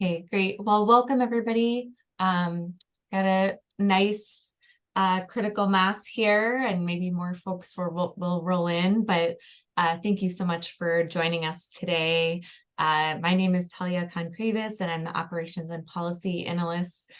Okay, great. Well, welcome everybody. Got a nice critical mass here, and maybe more folks will roll in, but thank you so much for joining us today. My name is Talia Concrevis, and I'm the Operations and Policy Analyst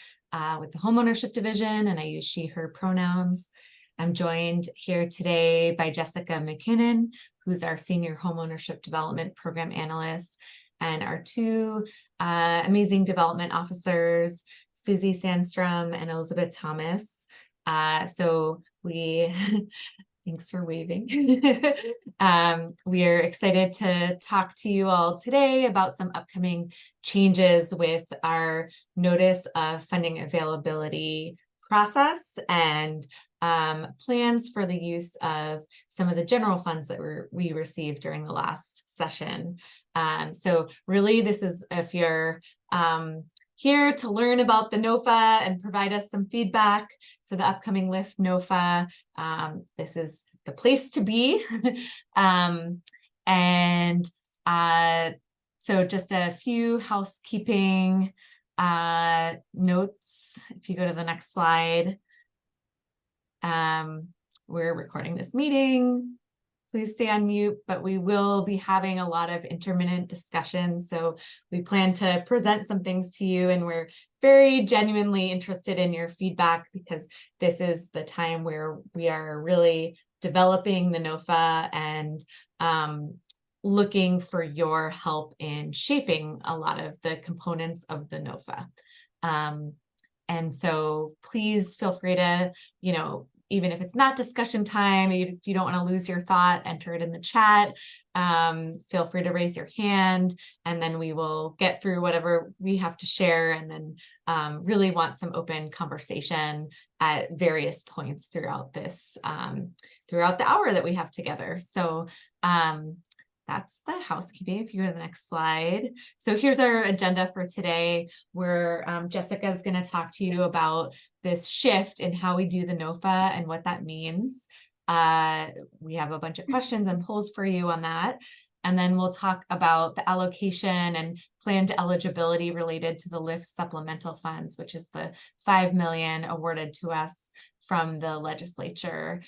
with the Homeownership Division, and I use she, her pronouns. I'm joined here today by Jessica McKinnon, who's our Senior Homeownership Development Program Analyst, and our two amazing development officers, Susie Sandstrom and Elizabeth Thomas. So we, thanks for waving. We are excited to talk to you all today about some upcoming changes with our Notice of Funding Availability process and plans for the use of some of the general funds that we received during the last session. So really, this is if you're here to learn about the NOFA and provide us some feedback for the upcoming LIFT NOFA, this is the place to be. So just a few housekeeping notes. If you go to the next slide. We're recording this meeting. Please stay on mute, but we will be having a lot of intermittent discussions. So we plan to present some things to you, and we're very genuinely interested in your feedback because this is the time where we are really developing the NOFA and looking for your help in shaping a lot of the components of the NOFA. And so please feel free to, even if it's not discussion time, if you don't want to lose your thought, enter it in the chat. Feel free to raise your hand, and then we will get through whatever we have to share, and then really want some open conversation at various points throughout this, throughout the hour that we have together. So that's the housekeeping. If you go to the next slide. So here's our agenda for today, where Jessica is going to talk to you about this shift in how we do the NOFA and what that means. We have a bunch of questions and polls for you on that. And then we'll talk about the allocation and planned eligibility related to the LIFT supplemental funds, which is the $5 million awarded to us from the legislature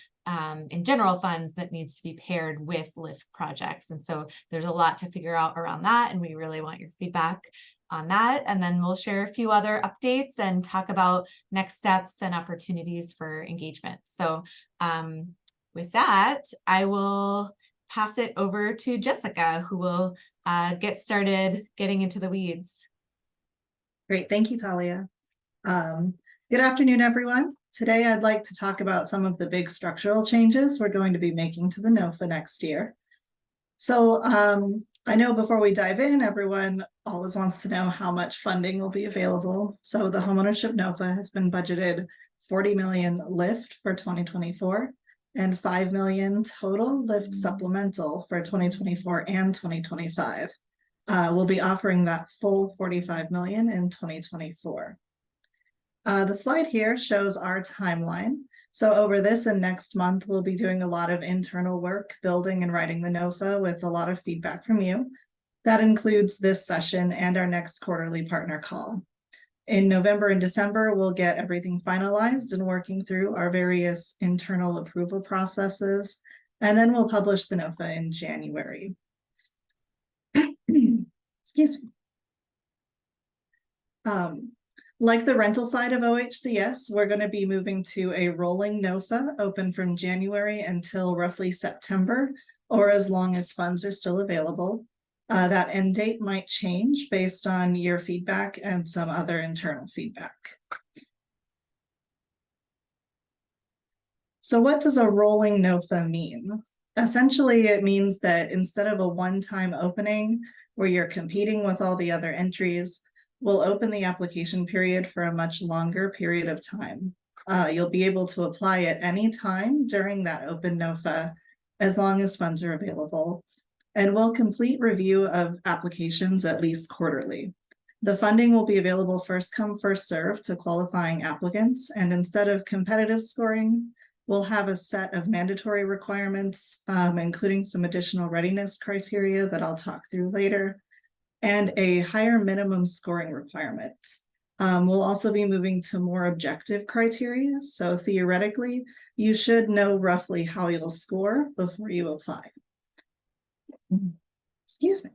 in general funds that needs to be paired with LIFT projects. And so there's a lot to figure out around that, and we really want your feedback on that. And then we'll share a few other updates and talk about next steps and opportunities for engagement. So with that, I will pass it over to Jessica, who will get started getting into the weeds. Great, thank you, Talia. Good afternoon, everyone. Today, I'd like to talk about some of the big structural changes we're going to be making to the NOFA next year. So I know before we dive in, everyone always wants to know how much funding will be available. So the Homeownership NOFA has been budgeted $40 million LIFT for 2024 and $5 million total LIFT supplemental for 2024 and 2025. We'll be offering that full $45 million in 2024. The slide here shows our timeline. So over this and next month, we'll be doing a lot of internal work, building and writing the NOFA with a lot of feedback from you. That includes this session and our next quarterly partner call. In November and December, we'll get everything finalized and working through our various internal approval processes, and then we'll publish the NOFA in January. Excuse me. Like the rental side of OHCS, we're going to be moving to a rolling NOFA open from January until roughly September, or as long as funds are still available. That end date might change based on your feedback and some other internal feedback. So what does a rolling NOFA mean? Essentially, it means that instead of a one-time opening where you're competing with all the other entries, we'll open the application period for a much longer period of time. You'll be able to apply at any time during that open NOFA, as long as funds are available. And we'll complete review of applications at least quarterly. The funding will be available first come, first serve to qualifying applicants. And instead of competitive scoring, we'll have a set of mandatory requirements, including some additional readiness criteria that I'll talk through later. and a higher minimum scoring requirement. We'll also be moving to more objective criteria. So theoretically, you should know roughly how you'll score before you apply. Excuse me.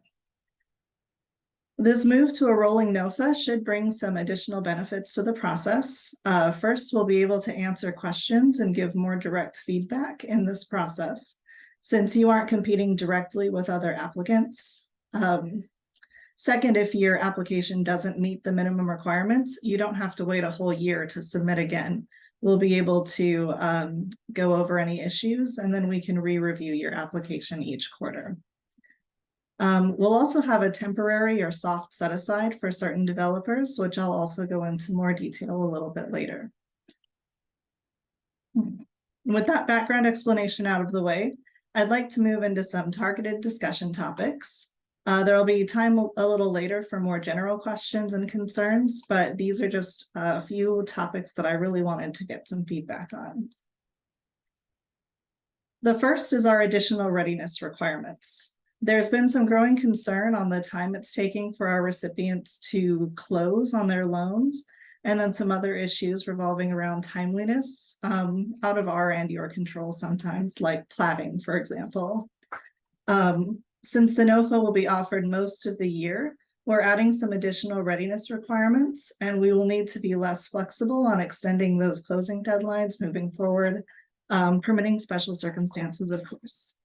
This move to a rolling NOFA should bring some additional benefits to the process. First, we'll be able to answer questions and give more direct feedback in this process, since you aren't competing directly with other applicants. Second, if your application doesn't meet the minimum requirements, you don't have to wait a whole year to submit again. We'll be able to go over any issues, and then we can re-review your application each quarter. We'll also have a temporary or soft set aside for certain developers, which I'll also go into more detail a little bit later. With that background explanation out of the way, I'd like to move into some targeted discussion topics. There will be time a little later for more general questions and concerns, but these are just a few topics that I really wanted to get some feedback on. The first is our additional readiness requirements. There's been some growing concern on the time it's taking for our recipients to close on their loans, and then some other issues revolving around timeliness out of our and your control sometimes, like platting, for example. Since the NOFA will be offered most of the year, we're adding some additional readiness requirements, and we will need to be less flexible on extending those closing deadlines moving forward, permitting special circumstances, of course.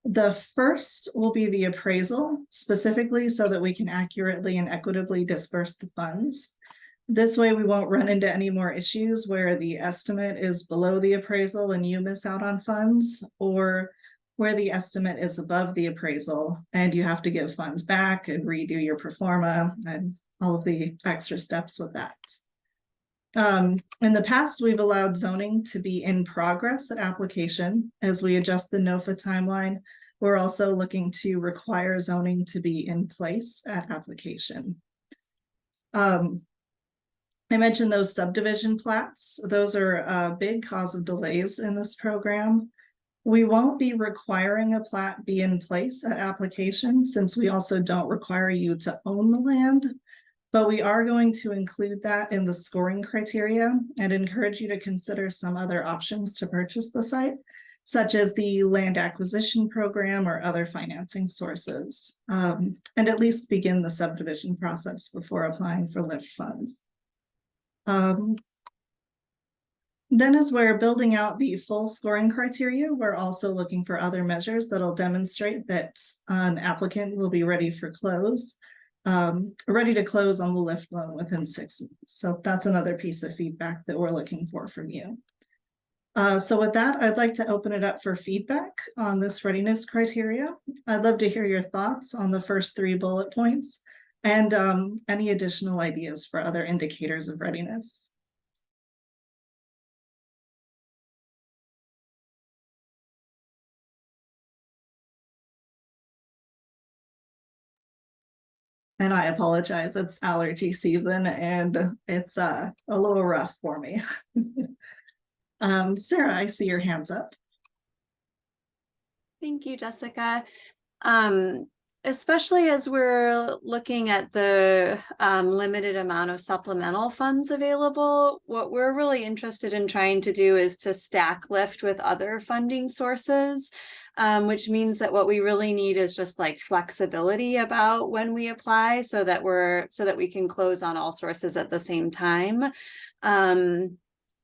The first will be the appraisal, specifically so that we can accurately and equitably disperse the funds. This way we won't run into any more issues where the estimate is below the appraisal and you miss out on funds, or where the estimate is above the appraisal and you have to give funds back and redo your pro forma and all of the extra steps with that. In the past, we've allowed zoning to be in progress at application. As we adjust the NOFA timeline, we're also looking to require zoning to be in place at application. I mentioned those subdivision plats. Those are a big cause of delays in this program. We won't be requiring a plat be in place at application, since we also don't require you to own the land. But we are going to include that in the scoring criteria and encourage you to consider some other options to purchase the site, such as the land acquisition program or other financing sources, and at least begin the subdivision process before applying for LIFT funds. Then as we're building out the full scoring criteria, we're also looking for other measures that'll demonstrate that an applicant will be ready to close on the LIFT loan within 6 months. So that's another piece of feedback that we're looking for from you. So with that, I'd like to open it up for feedback on this readiness criteria. I'd love to hear your thoughts on the first 3 bullet points and any additional ideas for other indicators of readiness. And I apologize, it's allergy season and it's a little rough for me. Sarah, I see your hands up. Thank you, Jessica. Especially as we're looking at the limited amount of supplemental funds available, what we're really interested in trying to do is to stack LIFT with other funding sources. Which means that what we really need is just like flexibility about when we apply so that we can close on all sources at the same time.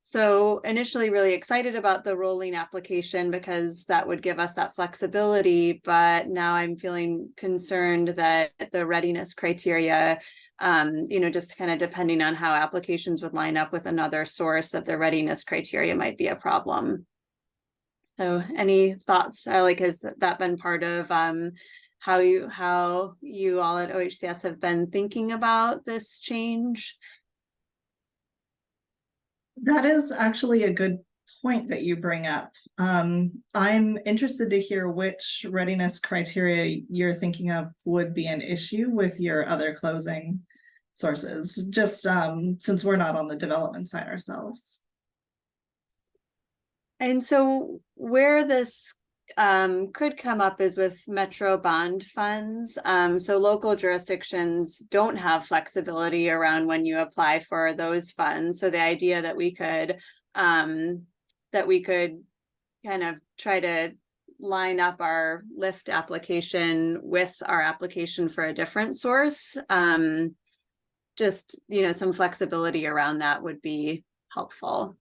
So initially really excited about the rolling application because that would give us that flexibility, but now I'm feeling concerned that the readiness criteria, just kind of depending on how applications would line up with another source, that the readiness criteria might be a problem. So any thoughts, has that been part of how you all at OHCS have been thinking about this change? That is actually a good point that you bring up. I'm interested to hear which readiness criteria you're thinking of would be an issue with your other closing sources, just since we're not on the development side ourselves. And so where this could come up is with metro bond funds. So local jurisdictions don't have flexibility around when you apply for those funds. So the idea that we could kind of try to line up our LIFT application with our application for a different source. Just, some flexibility around that would be helpful.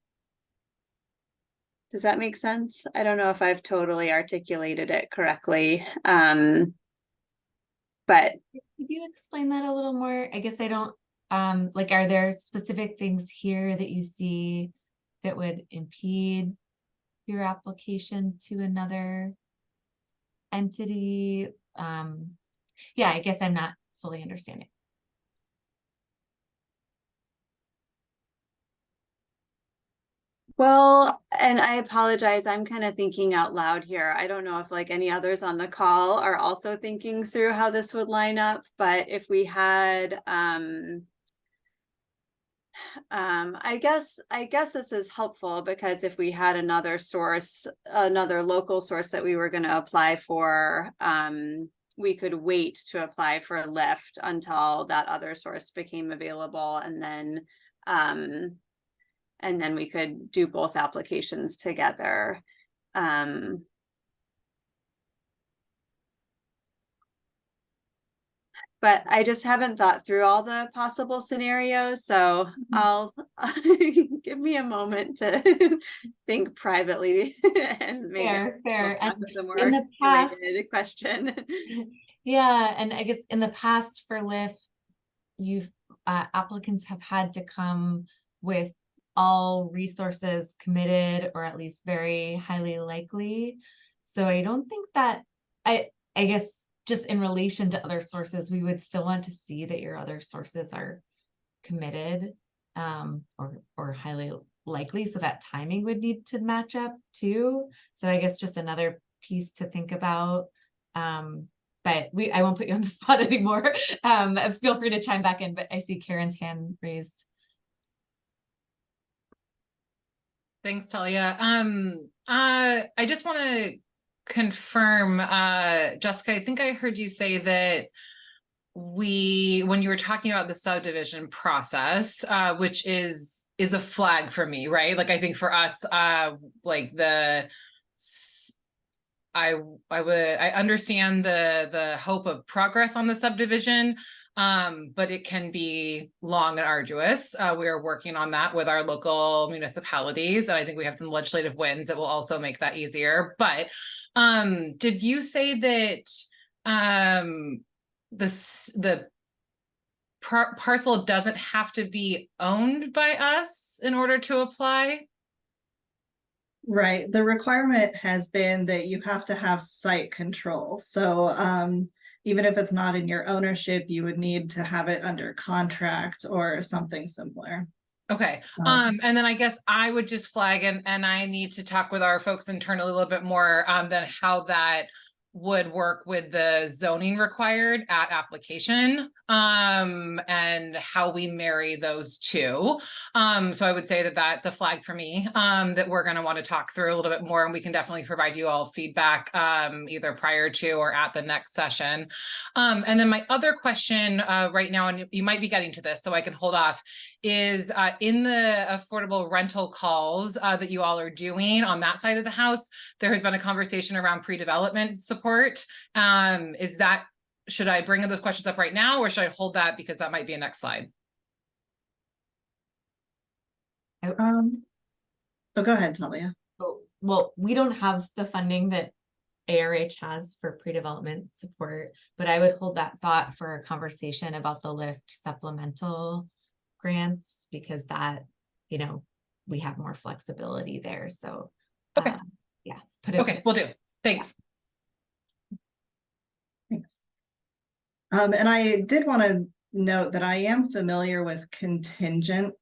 Does that make sense? I don't know if I've totally articulated it correctly. But could you explain that a little more? I guess I don't, like, are there specific things here that you see that would impede your application to another entity? Yeah, I guess I'm not fully understanding. well, and I apologize, I'm kind of thinking out loud here. I don't know if like any others on the call are also thinking through how this would line up, but if we had I guess this is helpful because if we had another source, another local source that we were going to apply for, we could wait to apply for a lift until that other source became available, and then we could do both applications together. But I just haven't thought through all the possible scenarios, so I'll give me a moment to think privately and maybe Fair. come up with a more In the past, articulated question. yeah, and I guess in the past for LIF, applicants have had to come with all resources committed, or at least very highly likely. So I don't think that, I guess just in relation to other sources, we would still want to see that your other sources are committed, or highly likely, so that timing would need to match up too. So I guess just another piece to think about. But I won't put you on the spot anymore. Feel free to chime back in, but I see Karen's hand raised. Thanks, Talia. I just want to confirm, Jessica, I think I heard you say that when you were talking about the subdivision process, which is a flag for me, right? Like, I think for us, like I understand the hope of progress on the subdivision, but it can be long and arduous. We are working on that with our local municipalities, and I think we have some legislative wins that will also make that easier. But did you say that the parcel doesn't have to be owned by us in order to apply? Right. The requirement has been that you have to have site control. So even if it's not in your ownership, you would need to have it under contract or something similar. Okay. And then I guess I would just flag, and I need to talk with our folks internally a little bit more than how that would work with the zoning required at application, and how we marry those two. So I would say that that's a flag for me, that we're going to want to talk through a little bit more, and we can definitely provide you all feedback, either prior to or at the next session. And then my other question right now, and you might be getting to this, so I can hold off, is in the affordable rental calls that you all are doing on that side of the house, there has been a conversation around pre-development support. Should I bring those questions up right now, or should I hold that because that might be a next slide? Oh, go ahead, Talia. Well, we don't have the funding that ARH has for pre-development support, but I would hold that thought for a conversation about the LIFT supplemental grants, because that, we have more flexibility there. So okay. Yeah. Okay, we'll do. Thanks. Thanks. And I did want to note that I am familiar with contingent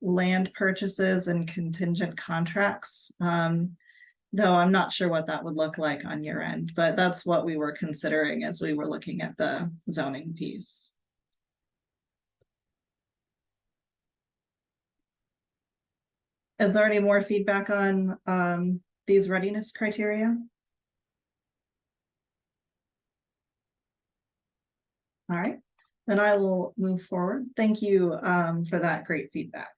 land purchases and contingent contracts, though I'm not sure what that would look like on your end, but that's what we were considering as we were looking at the zoning piece. Is there any more feedback on these readiness criteria? All right, then I will move forward. Thank you for that great feedback.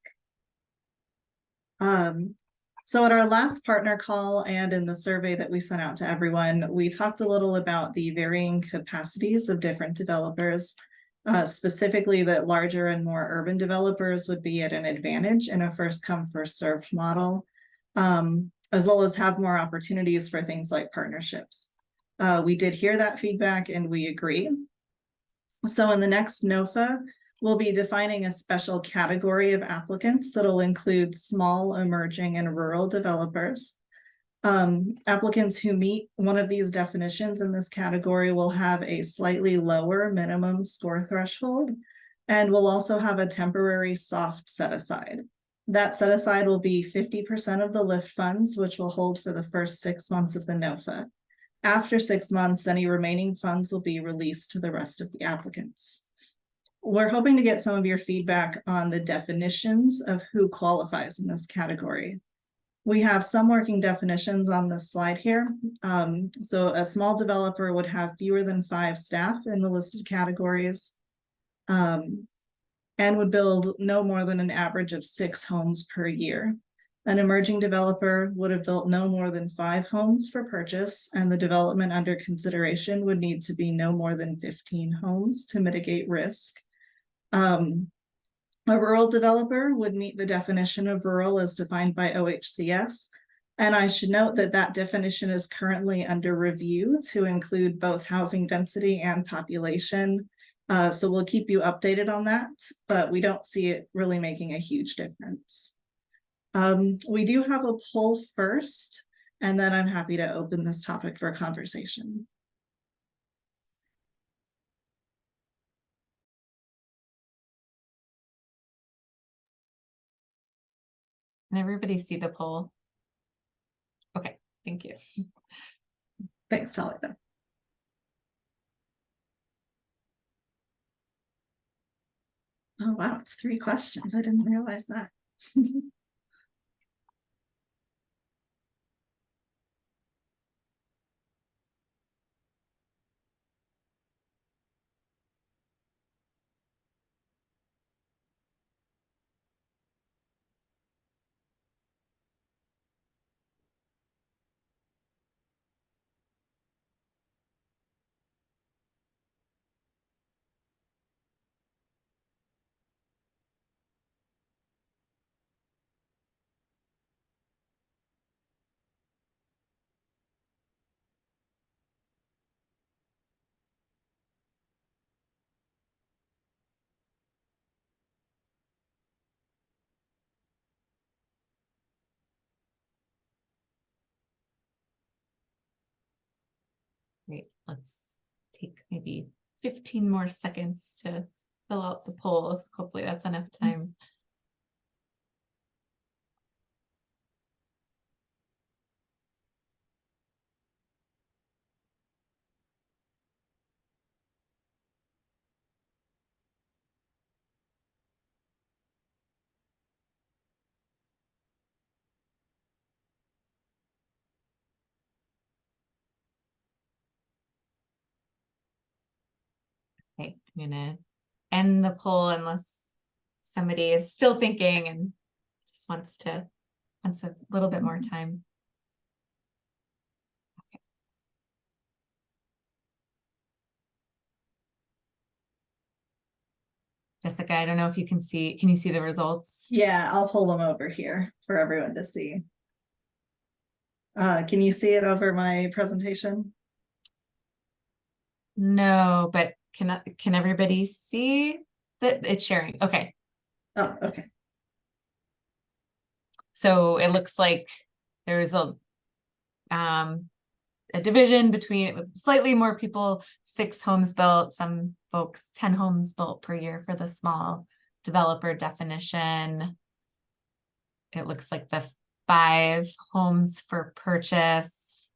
So at our last partner call and in the survey that we sent out to everyone, we talked a little about the varying capacities of different developers, specifically that larger and more urban developers would be at an advantage in a first come first served model, as well as have more opportunities for things like partnerships. We did hear that feedback and we agree. So in the next NOFA, we'll be defining a special category of applicants that'll include small, emerging, and rural developers. Applicants who meet one of these definitions in this category will have a slightly lower minimum score threshold and will also have a temporary soft set aside. That set aside will be 50% of the LIFT funds, which will hold for the first 6 months of the NOFA. After 6 months, any remaining funds will be released to the rest of the applicants. We're hoping to get some of your feedback on the definitions of who qualifies in this category. We have some working definitions on this slide here. So a small developer would have fewer than 5 staff in the listed categories, and would build no more than an average of 6 homes per year. An emerging developer would have built no more than 5 homes for purchase, and the development under consideration would need to be no more than 15 homes to mitigate risk. A rural developer would meet the definition of rural as defined by OHCS. And I should note that that definition is currently under review to include both housing density and population. So we'll keep you updated on that, but we don't see it really making a huge difference. We do have a poll first, and then I'm happy to open this topic for conversation. Can everybody see the poll? Okay, thank you. Thanks, Talia. Oh, wow, it's 3 questions. I didn't realize that. Great, let's take maybe 15 more seconds to fill out the poll. Hopefully that's enough time. Okay, I'm gonna end the poll unless somebody is still thinking and just wants a little bit more time. Okay. Jessica, I don't know if you can you see the results? Yeah, I'll pull them over here for everyone to see. Can you see it over my presentation? No, but can everybody see that it's sharing? Okay. Oh, okay. So it looks like there's a division between slightly more people, 6 homes built, some folks 10 homes built per year for the small developer definition. It looks like the 5 homes for purchase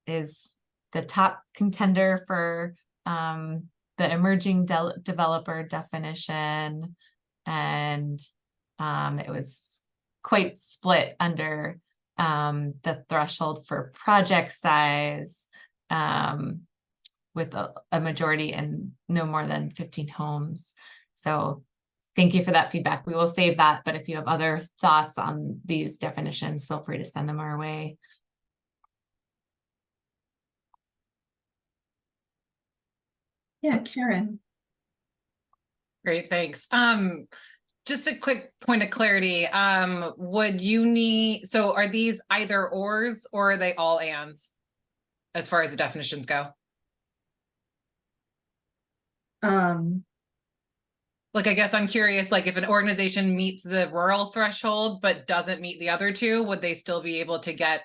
is the top contender for the emerging developer definition, and it was quite split under the threshold for project size, with a majority and no more than 15 homes. So thank you for that feedback. We will save that, but if you have other thoughts on these definitions, feel free to send them our way. Yeah, Karen. Great, thanks. Just a quick point of clarity. Would you need, so are these either ors or are they all ands as far as the definitions go? Like, I guess I'm curious, like if an organization meets the rural threshold, but doesn't meet the other two, would they still be able to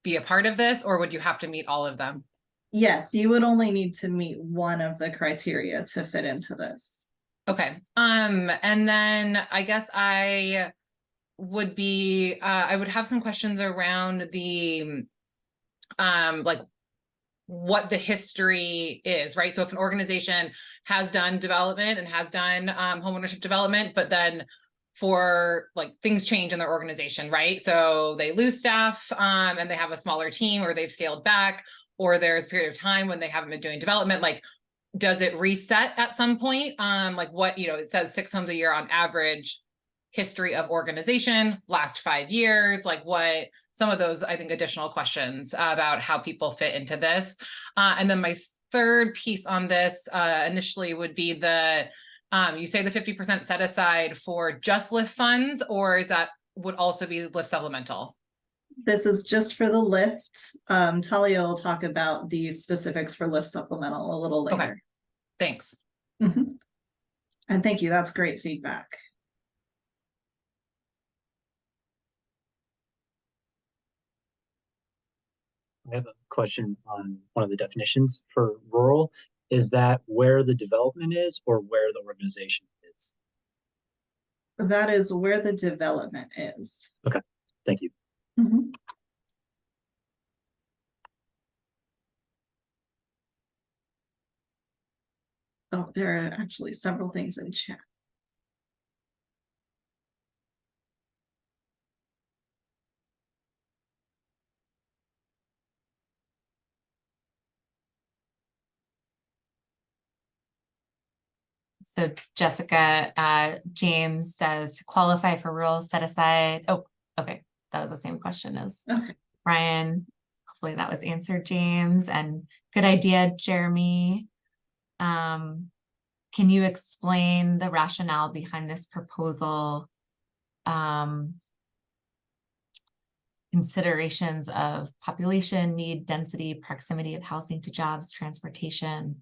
be a part of this, or would you have to meet all of them? Yes, you would only need to meet one of the criteria to fit into this. Okay. And then I guess I would have some questions around the, like what the history is, right? So if an organization has done development and has done homeownership development, but then for like things change in their organization, right? So they lose staff and they have a smaller team, or they've scaled back, or there's a period of time when they haven't been doing development, like does it reset at some point? Like what, it says 6 homes a year on average, history of organization, last 5 years, like what, some of those, I think, additional questions about how people fit into this. And then my third piece on this initially would be you say the 50% set aside for just lift funds, or is that would also be lift supplemental? This is just for the lift. Talia will talk about the specifics for lift supplemental a little later. Okay, thanks. And thank you, that's great feedback. I have a question on one of the definitions for rural. Is that where the development is or where the organization is? That is where the development is. Okay, thank you. Oh, there are actually several things in chat. So Jessica, James says to qualify for rural set aside. Oh, okay. That was the same question as Brian. Hopefully that was answered, James. And good idea, Jeremy. Can you explain the rationale behind this proposal? Considerations of population, need, density, proximity of housing to jobs, transportation.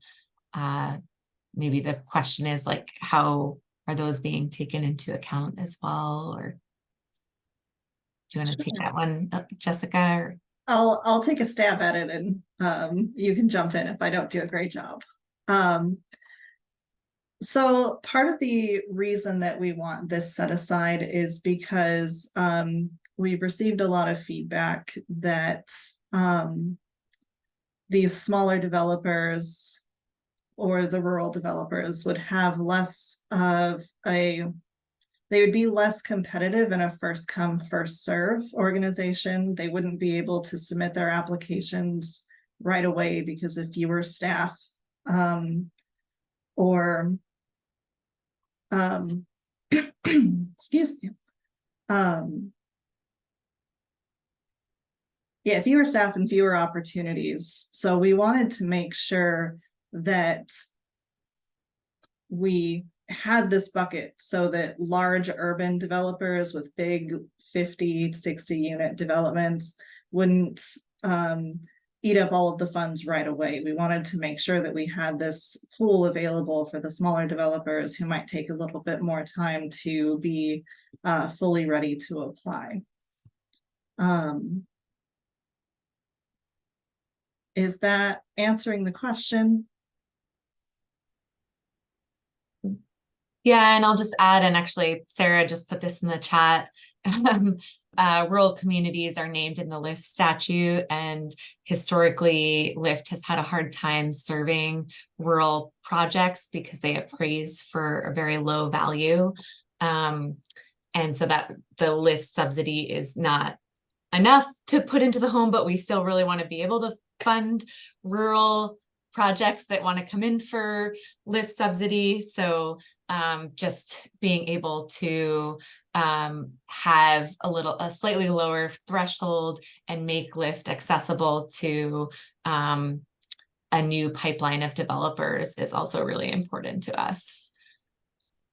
Maybe the question is like, how are those being taken into account as well? Or do you want to take that one up, Jessica? Or? I'll take a stab at it, and you can jump in if I don't do a great job. So part of the reason that we want this set aside is because we've received a lot of feedback that these smaller developers or the rural developers would have less of they would be less competitive in a first come, first serve organization. They wouldn't be able to submit their applications right away because of fewer staff, or excuse me. Yeah, fewer staff and fewer opportunities. So we wanted to make sure that we had this bucket so that large urban developers with big 50, 60 unit developments wouldn't eat up all of the funds right away. We wanted to make sure that we had this pool available for the smaller developers who might take a little bit more time to be fully ready to apply. Is that answering the question? Yeah, and I'll just add, and actually Sarah just put this in the chat. Rural communities are named in the LIFT statute, and historically LIFT has had a hard time serving rural projects because they appraise for a very low value. And so that the LIFT subsidy is not enough to put into the home, but we still really want to be able to fund rural projects that want to come in for lift subsidy. So just being able to have a slightly lower threshold and make lift accessible to a new pipeline of developers is also really important to us.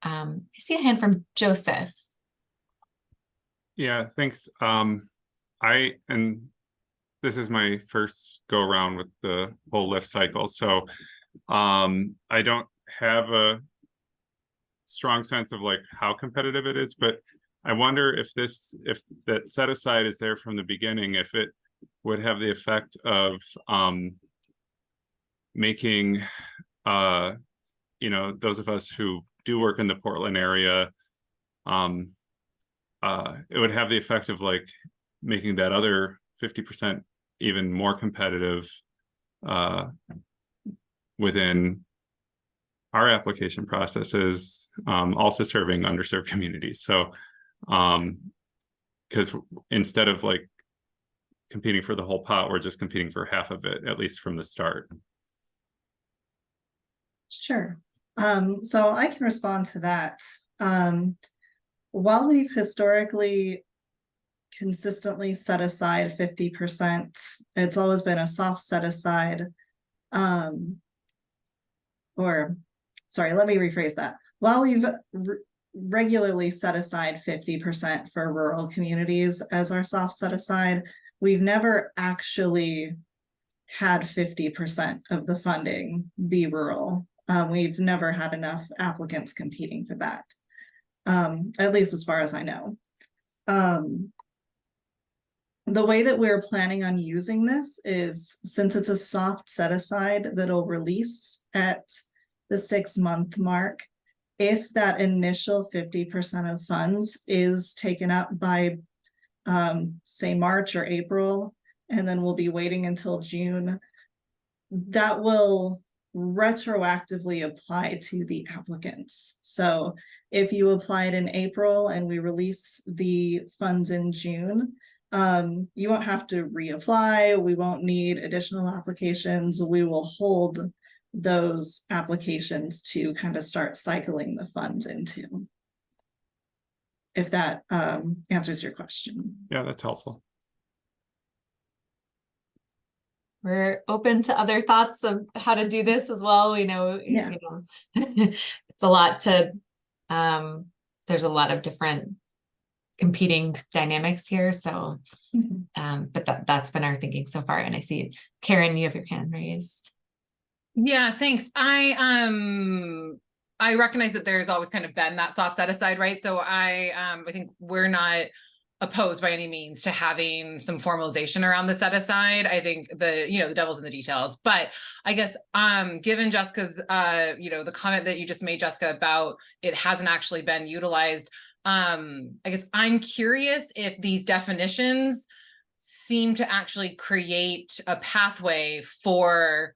I see a hand from Joseph. Yeah, thanks. This is my first go around with the whole lift cycle, so I don't have a strong sense of like how competitive it is, but I wonder if that set aside is there from the beginning, if it would have the effect of making you know, those of us who do work in the Portland area, it would have the effect of like making that other 50% even more competitive within our application processes, also serving underserved communities. So because instead of like competing for the whole pot, we're just competing for half of it, at least from the start. Sure. So I can respond to that. While we've historically consistently set aside 50%, it's always been a soft set aside. Or sorry, let me rephrase that. While we've regularly set aside 50% for rural communities as our soft set aside, we've never actually had 50% of the funding be rural. We've never had enough applicants competing for that, at least as far as I know. The way that we're planning on using this is, since it's a soft set aside that'll release at the 6-month mark, if that initial 50% of funds is taken up by, say, March or April, and then we'll be waiting until June, that will retroactively apply to the applicants. So if you applied in April and we release the funds in June, you won't have to reapply. We won't need additional applications. We will hold those applications to kind of start cycling the funds into. If that answers your question. Yeah, that's helpful. We're open to other thoughts of how to do this as well. We know, Yeah. you know, it's a lot to, there's a lot of different competing dynamics here. So, but that's been our thinking so far. And I see, Karen, you have your hand raised. Yeah, thanks. I recognize that there's always kind of been that soft set aside, right? So I think we're not opposed by any means to having some formalization around the set aside. I think the devil's in the details, but I guess given Jessica's the comment that you just made, Jessica, about it hasn't actually been utilized, I guess I'm curious if these definitions seem to actually create a pathway for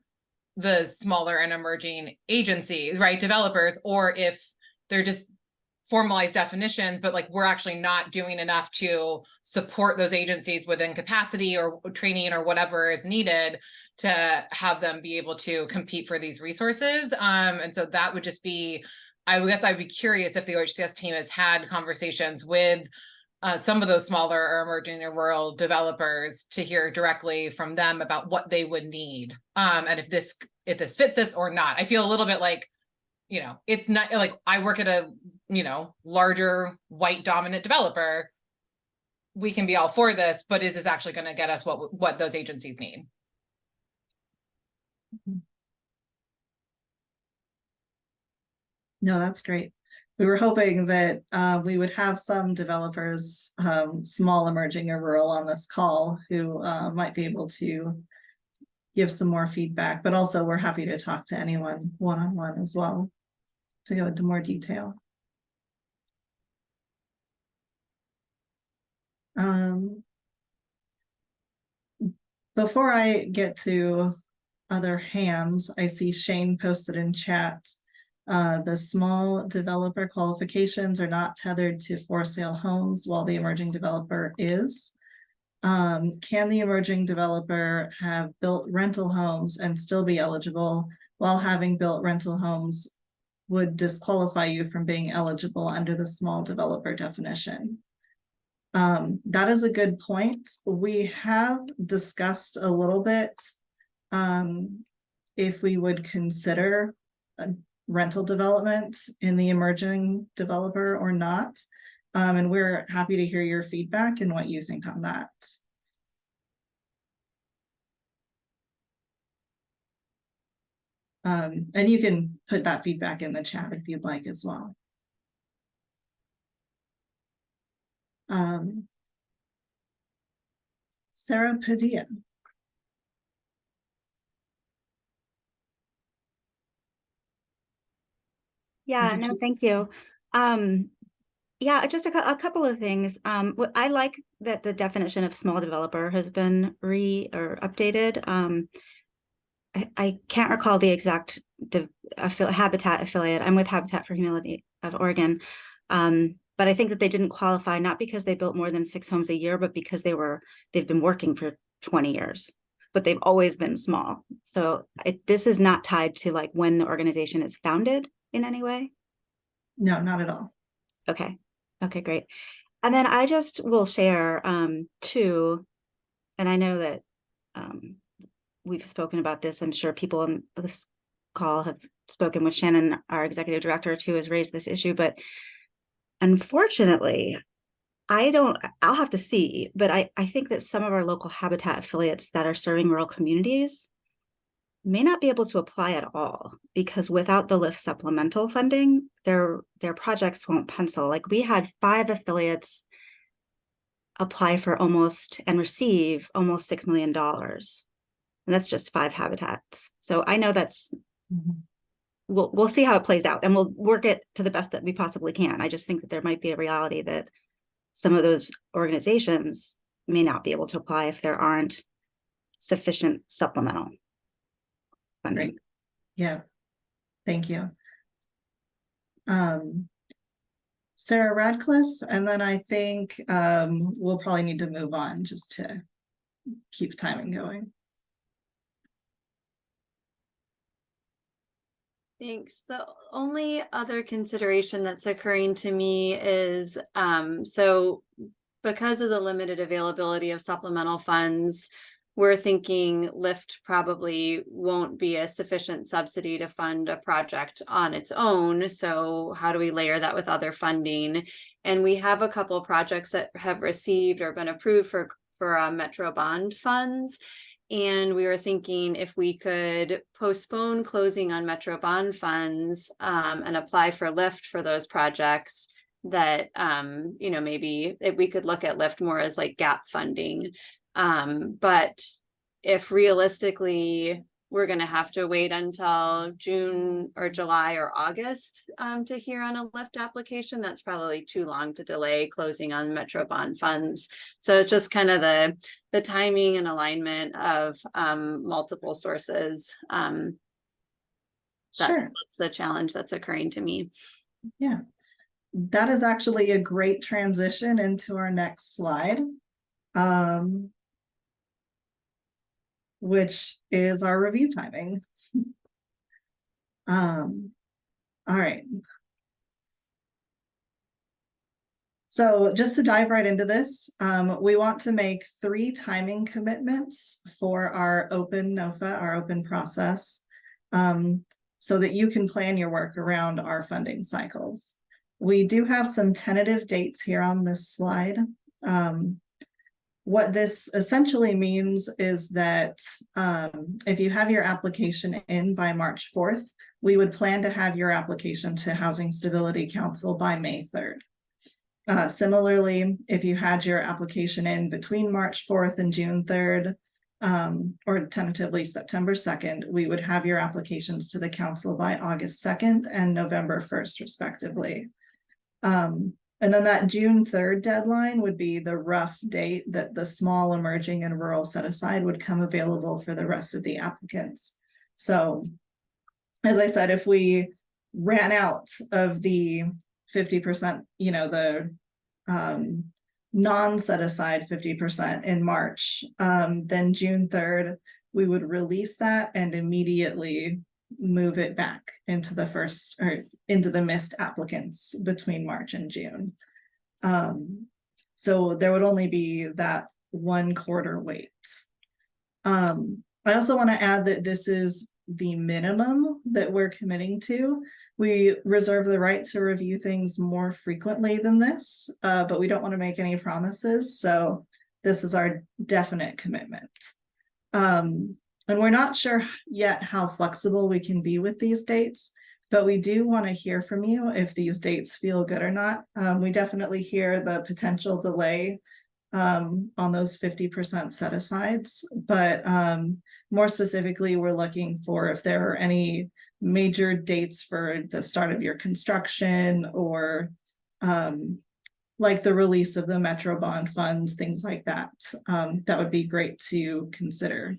the smaller and emerging agencies, right, developers, or if they're just formalized definitions, but like we're actually not doing enough to support those agencies within capacity or training or whatever is needed to have them be able to compete for these resources. And so that would just be, I guess I'd be curious if the OHCS team has had conversations with some of those smaller or emerging or rural developers to hear directly from them about what they would need. And if this fits us or not. I feel a little bit like, it's not like I work at a, larger white dominant developer. We can be all for this, but is this actually going to get us what those agencies need? No, that's great. We were hoping that we would have some developers, small, emerging, or rural, on this call who might be able to give some more feedback, but also we're happy to talk to anyone one-on-one as well to go into more detail. Before I get to other hands, I see Shane posted in chat. The small developer qualifications are not tethered to for sale homes, while the emerging developer is. Can the emerging developer have built rental homes and still be eligible, while having built rental homes would disqualify you from being eligible under the small developer definition? That is a good point. We have discussed a little bit if we would consider a rental development in the emerging developer or not. And we're happy to hear your feedback and what you think on that. And you can put that feedback in the chat if you'd like as well. Sarah Padilla. Yeah, no, thank you. Yeah, just a couple of things. What I like that the definition of small developer has been updated. I can't recall the exact Habitat affiliate. I'm with Habitat for Humanity of Oregon. But I think that they didn't qualify, not because they built more than 6 homes a year, but because they've been working for 20 years, but they've always been small. So this is not tied to like when the organization is founded in any way? No, not at all. Okay. Okay, great. And then I just will share too, and I know that we've spoken about this. I'm sure people on this call have spoken with Shannon, our executive director, too, has raised this issue, but unfortunately, I'll have to see, but I think that some of our local Habitat affiliates that are serving rural communities may not be able to apply at all, because without the LIFT supplemental funding, their projects won't pencil. Like we had 5 affiliates apply for and receive almost $6 million. And that's just 5 habitats. So I know that's, we'll see how it plays out, and we'll work it to the best that we possibly can. I just think that there might be a reality that some of those organizations may not be able to apply if there aren't sufficient supplemental funding. Great. Yeah, thank you. Sarah Radcliffe, and then I think we'll probably need to move on just to keep timing going. Thanks. The only other consideration that's occurring to me is, so because of the limited availability of supplemental funds, we're thinking LIFT probably won't be a sufficient subsidy to fund a project on its own. So how do we layer that with other funding? And we have a couple of projects that have received or been approved for Metro bond funds. And we were thinking if we could postpone closing on Metro bond funds and apply for LIFT for those projects, that maybe we could look at LIFT more as like gap funding. But if realistically we're going to have to wait until June or July or August to hear on a LIFT application, that's probably too long to delay closing on Metro bond funds. So it's just kind of the timing and alignment of multiple sources. Sure. That's the challenge that's occurring to me. Yeah, that is actually a great transition into our next slide. Which is our review timing. All right. So just to dive right into this, we want to make 3 timing commitments for our open NOFA, our open process, so that you can plan your work around our funding cycles. We do have some tentative dates here on this slide. What this essentially means is that if you have your application in by March 4th, we would plan to have your application to Housing Stability Council by May 3rd. Similarly, if you had your application in between March 4th and June 3rd, or tentatively September 2nd, we would have your applications to the council by August 2nd and November 1st, respectively. And then that June 3rd deadline would be the rough date that the small, emerging, and rural set aside would come available for the rest of the applicants. So, as I said, if we ran out of the 50%, the non-set aside 50% in March, then June 3rd, we would release that and immediately move it back into the first or into the missed applicants between March and June. So there would only be that 1 quarter wait. I also want to add that this is the minimum that we're committing to. We reserve the right to review things more frequently than this, but we don't want to make any promises. So this is our definite commitment. And we're not sure yet how flexible we can be with these dates, but we do want to hear from you if these dates feel good or not. We definitely hear the potential delay on those 50% set asides, but more specifically, we're looking for if there are any major dates for the start of your construction or like the release of the Metro bond funds, things like that. That would be great to consider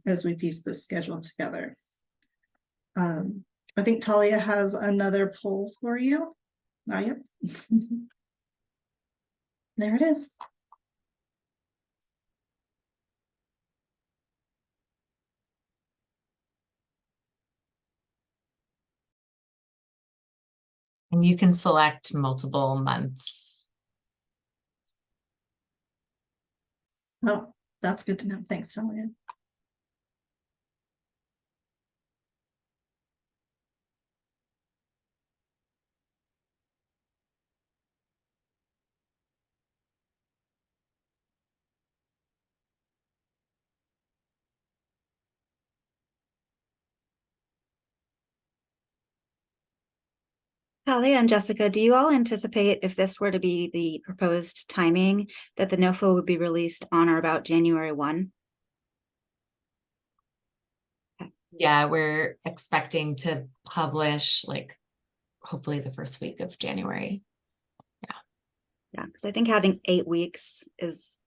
as we piece this schedule together. I think Talia has another poll for you. Yep. There it is. And you can select multiple months. Oh, that's good to know. Thanks, Talia. Talia and Jessica, do you all anticipate if this were to be the proposed timing that the NOFA would be released on or about January 1? Yeah, we're expecting to publish like hopefully the first week of January. Yeah, because I think having 8 weeks is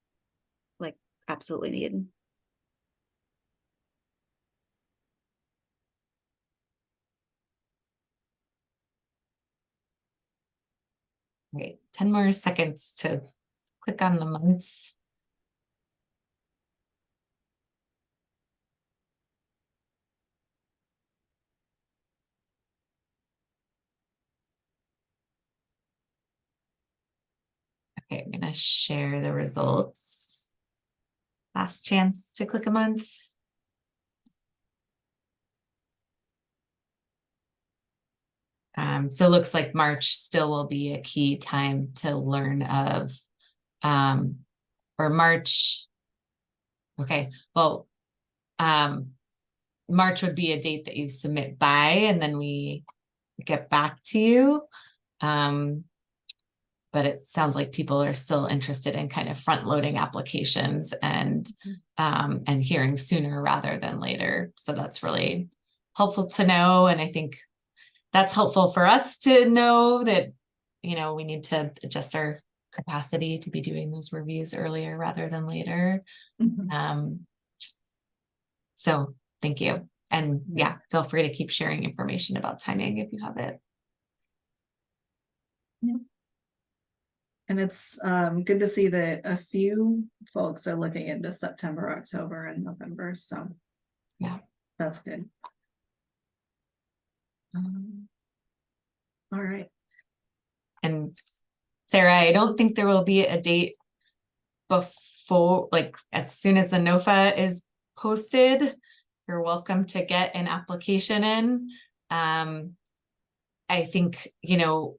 like absolutely needed. Great. 10 more seconds to click on the months. Okay, I'm gonna share the results. Last chance to click a month. So it looks like March still will be a key time to learn of, or March. Okay, well, March would be a date that you submit by, and then we get back to you. But it sounds like people are still interested in kind of front loading applications and hearing sooner rather than later. So that's really helpful to know. And I think that's helpful for us to know that, you know, we need to adjust our capacity to be doing those reviews earlier rather than later. So thank you. And yeah, feel free to keep sharing information about timing if you have it. Yeah. And it's good to see that a few folks are looking into September, October, and November. So yeah, that's good. All right. And Sarah, I don't think there will be a date before, like as soon as the NOFA is posted, you're welcome to get an application in. I think, you know,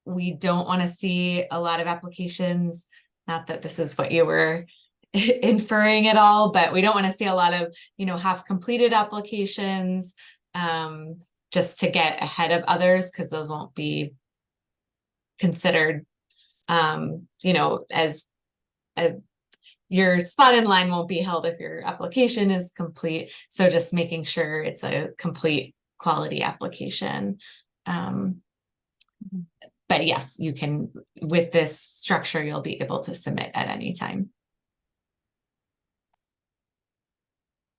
we don't want to see a lot of applications, not that this is what you were inferring at all, but we don't want to see a lot of, you know, half completed applications just to get ahead of others, because those won't be considered, you know, as your spot in line won't be held if your application is complete. So just making sure it's a complete quality application. But yes, you can, with this structure, you'll be able to submit at any time.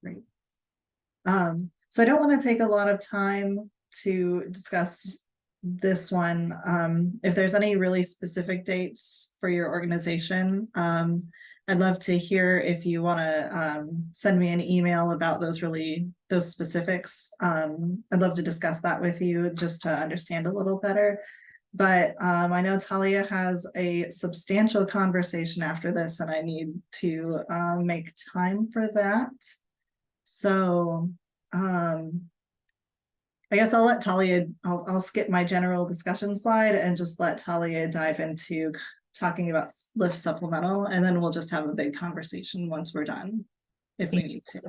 Great. So I don't want to take a lot of time to discuss this one, if there's any really specific dates for your organization, I'd love to hear if you want to send me an email about those specifics. I'd love to discuss that with you just to understand a little better. But I know Talia has a substantial conversation after this, and I need to make time for that. So I guess I'll let Talia, I'll skip my general discussion slide and just let Talia dive into talking about lift supplemental, and then we'll just have a big conversation once we're done, if we need to.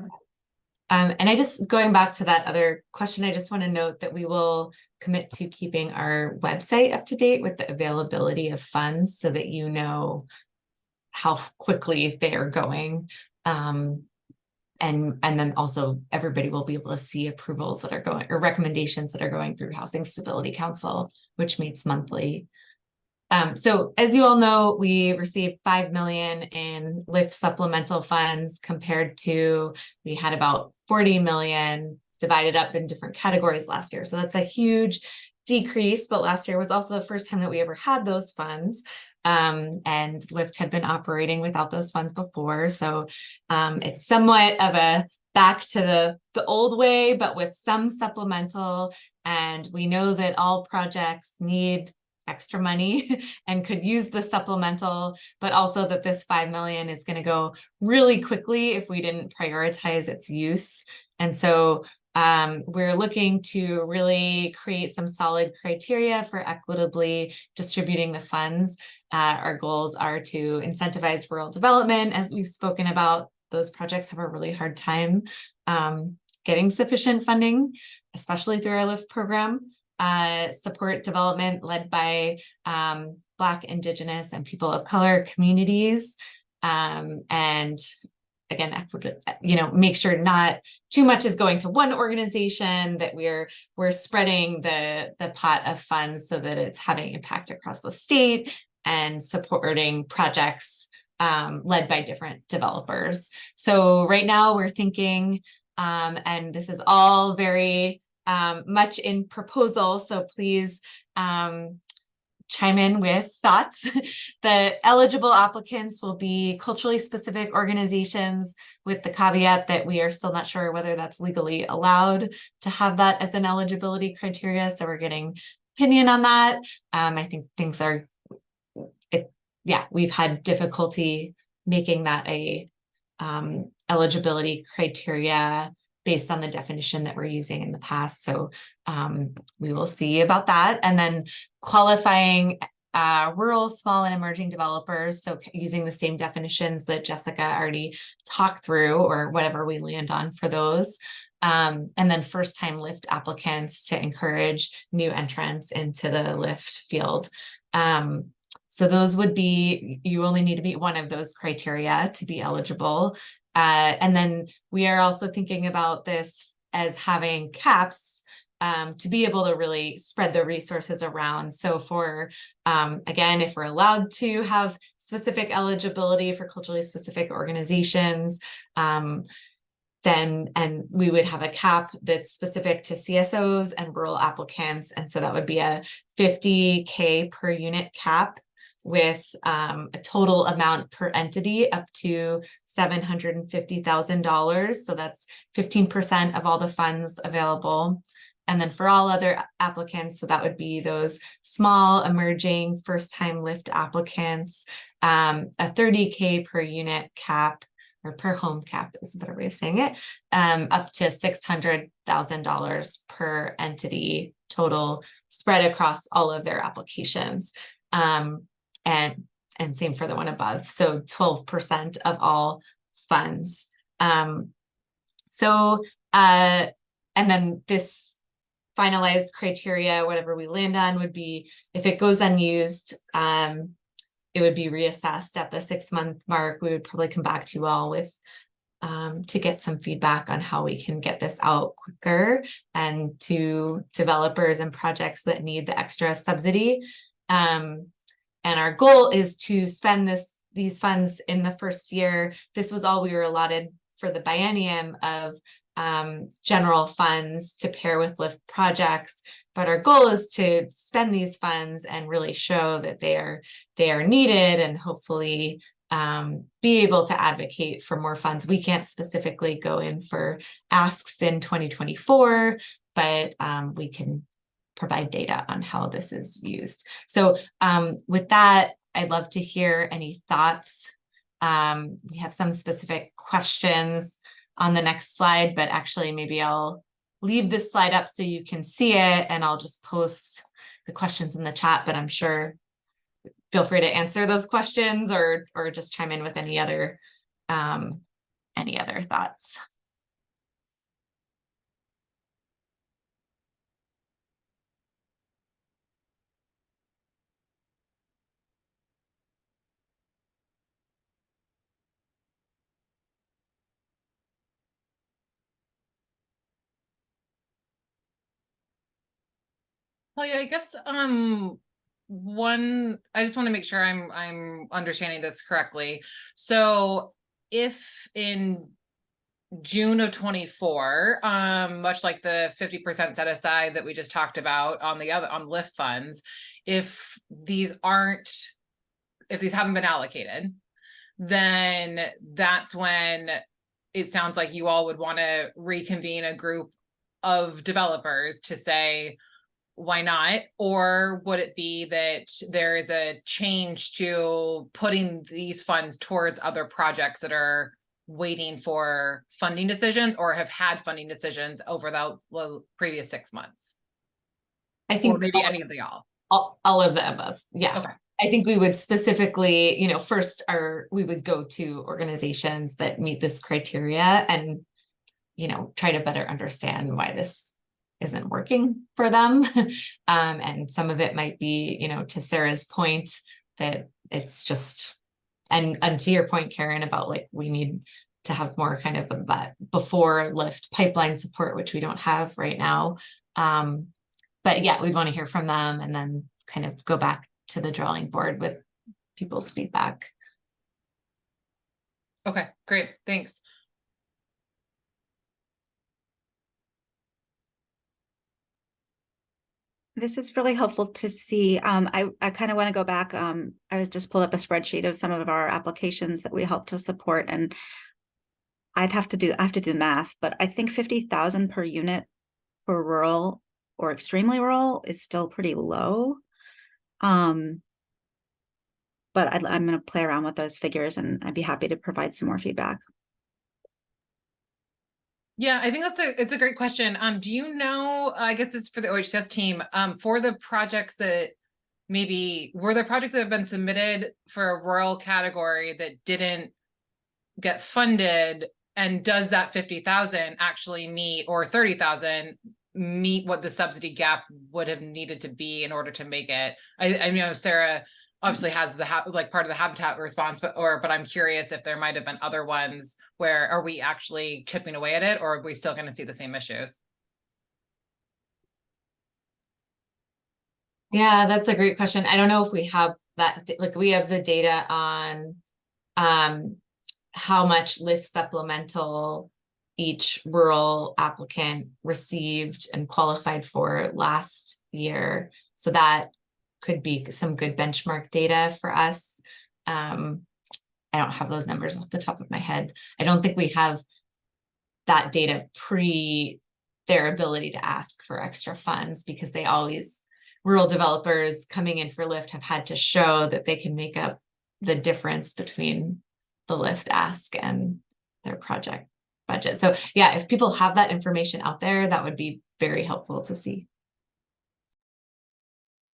And I just, going back to that other question, I just want to note that we will commit to keeping our website up to date with the availability of funds so that you know how quickly they are going. And then also everybody will be able to see approvals that are going, or recommendations that are going through Housing Stability Council, which meets monthly. So as you all know, we received 5 million in LIFT supplemental funds compared to, we had about 40 million divided up in different categories last year. So that's a huge decrease, but last year was also the first time that we ever had those funds. And LIFT had been operating without those funds before. So it's somewhat of a back to the old way, but with some supplemental. And we know that all projects need extra money and could use the supplemental, but also that this 5 million is going to go really quickly if we didn't prioritize its use. And so we're looking to really create some solid criteria for equitably distributing the funds. Our goals are to incentivize rural development. As we've spoken about, those projects have a really hard time getting sufficient funding, especially through our LIFT program. Support development led by Black, Indigenous, and people of color communities, and again, make sure not too much is going to one organization, that we're spreading the pot of funds so that it's having impact across the state and supporting projects led by different developers. So right now we're thinking, and this is all very much in proposal, so please chime in with thoughts. The eligible applicants will be culturally specific organizations, with the caveat that we are still not sure whether that's legally allowed to have that as an eligibility criteria. So we're getting opinion on that. I think things are, we've had difficulty making that a eligibility criteria based on the definition that we're using in the past. So we will see about that. And then qualifying rural, small, and emerging developers. So using the same definitions that Jessica already talked through, or whatever we land on for those. And then first-time LIFT applicants to encourage new entrants into the LIFT field. So those would be, you only need to meet one of those criteria to be eligible. And then we are also thinking about this as having caps to be able to really spread the resources around. So for, again, if we're allowed to have specific eligibility for culturally specific organizations, then, and we would have a cap that's specific to CSOs and rural applicants. And so that would be a $50K per unit cap, with a total amount per entity up to $750,000. So that's 15% of all the funds available. And then for all other applicants, so that would be those small, emerging, first-time LIFT applicants, a $30K per unit cap, or per home cap is a better way of saying it, up to $600,000 per entity total, spread across all of their applications. And same for the one above, so 12% of all funds. And then this finalized criteria, whatever we land on, would be, if it goes unused, it would be reassessed at the 6-month mark. We would probably come back to you all with to get some feedback on how we can get this out quicker and to developers and projects that need the extra subsidy. And our goal is to spend these funds in the first year. This was all we were allotted for the biennium of general funds to pair with LIFT projects, but our goal is to spend these funds and really show that they are needed, and hopefully be able to advocate for more funds. We can't specifically go in for asks in 2024, but we can provide data on how this is used. So with that, I'd love to hear any thoughts. We have some specific questions on the next slide, but actually maybe I'll leave this slide up so you can see it, and I'll just post the questions in the chat, but I'm sure feel free to answer those questions or just chime in with any other thoughts. Well, yeah, I guess I just want to make sure I'm understanding this correctly. So if in June of 24, much like the 50% set aside that we just talked about on LIFT funds, if these haven't been allocated, then that's when it sounds like you all would want to reconvene a group of developers to say, why not? Or would it be that there is a change to putting these funds towards other projects that are waiting for funding decisions or have had funding decisions over the previous 6 months? I think, or maybe any of the all of the above. Yeah. Okay. I think we would specifically, first we would go to organizations that meet this criteria and, try to better understand why this isn't working for them. And some of it might be, to Sarah's point, that it's just, and to your point, Karen, about like, we need to have more kind of that before LIFT pipeline support, which we don't have right now. But yeah, we'd want to hear from them and then kind of go back to the drawing board with people's feedback. Okay, great. Thanks. This is really helpful to see. I kind of want to go back. I was just pulled up a spreadsheet of some of our applications that we help to support, and I have to do math, but I think 50,000 per unit for rural or extremely rural is still pretty low. But I'm going to play around with those figures, and I'd be happy to provide some more feedback. Yeah, I think it's a great question. Do you know, I guess it's for the OHS team, for the projects that were there projects that have been submitted for a rural category that didn't get funded, and does that 50,000 actually meet, or 30,000 meet what the subsidy gap would have needed to be in order to make it? I know Sarah obviously has the part of the habitat response, but I'm curious if there might have been other ones where are we actually chipping away at it, or are we still going to see the same issues? Yeah, that's a great question. I don't know if we have that, like we have the data on how much LIFT supplemental each rural applicant received and qualified for last year. So that could be some good benchmark data for us. I don't have those numbers off the top of my head. I don't think we have that data pre their ability to ask for extra funds, because rural developers coming in for LIFT have had to show that they can make up the difference between the LIFT ask and their project budget. So yeah, if people have that information out there, that would be very helpful to see.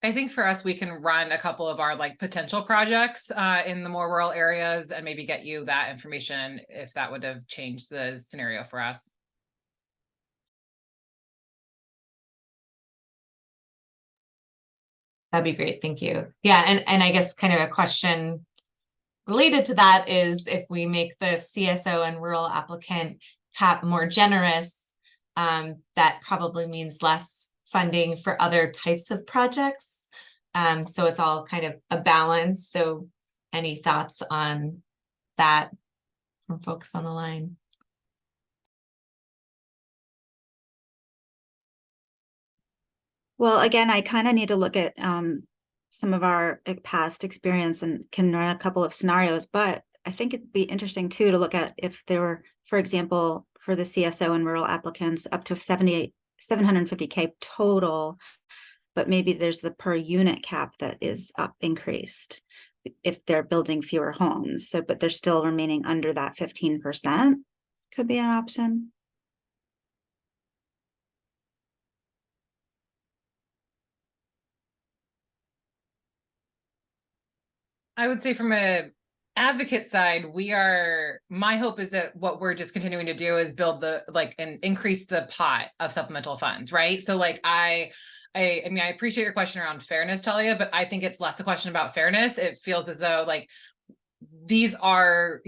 I think for us, we can run a couple of our potential projects in the more rural areas and maybe get you that information if that would have changed the scenario for us. That'd be great. Thank you. Yeah. And I guess kind of a question related to that is, if we make the CSO and rural applicant cap more generous, that probably means less funding for other types of projects. So it's all kind of a balance. So any thoughts on that from folks on the line? Well, again, I kind of need to look at some of our past experience and can run a couple of scenarios, but I think it'd be interesting too to look at if there were, for example, for the CSO and rural applicants up to 750K total, but maybe there's the per unit cap that is increased if they're building fewer homes. So, but they're still remaining under that 15%, could be an option. I would say from a advocate side, my hope is that what we're just continuing to do is build and increase the pot of supplemental funds, right? So like I mean, I appreciate your question around fairness, Talia, but I think it's less a question about fairness. It feels as though like these are,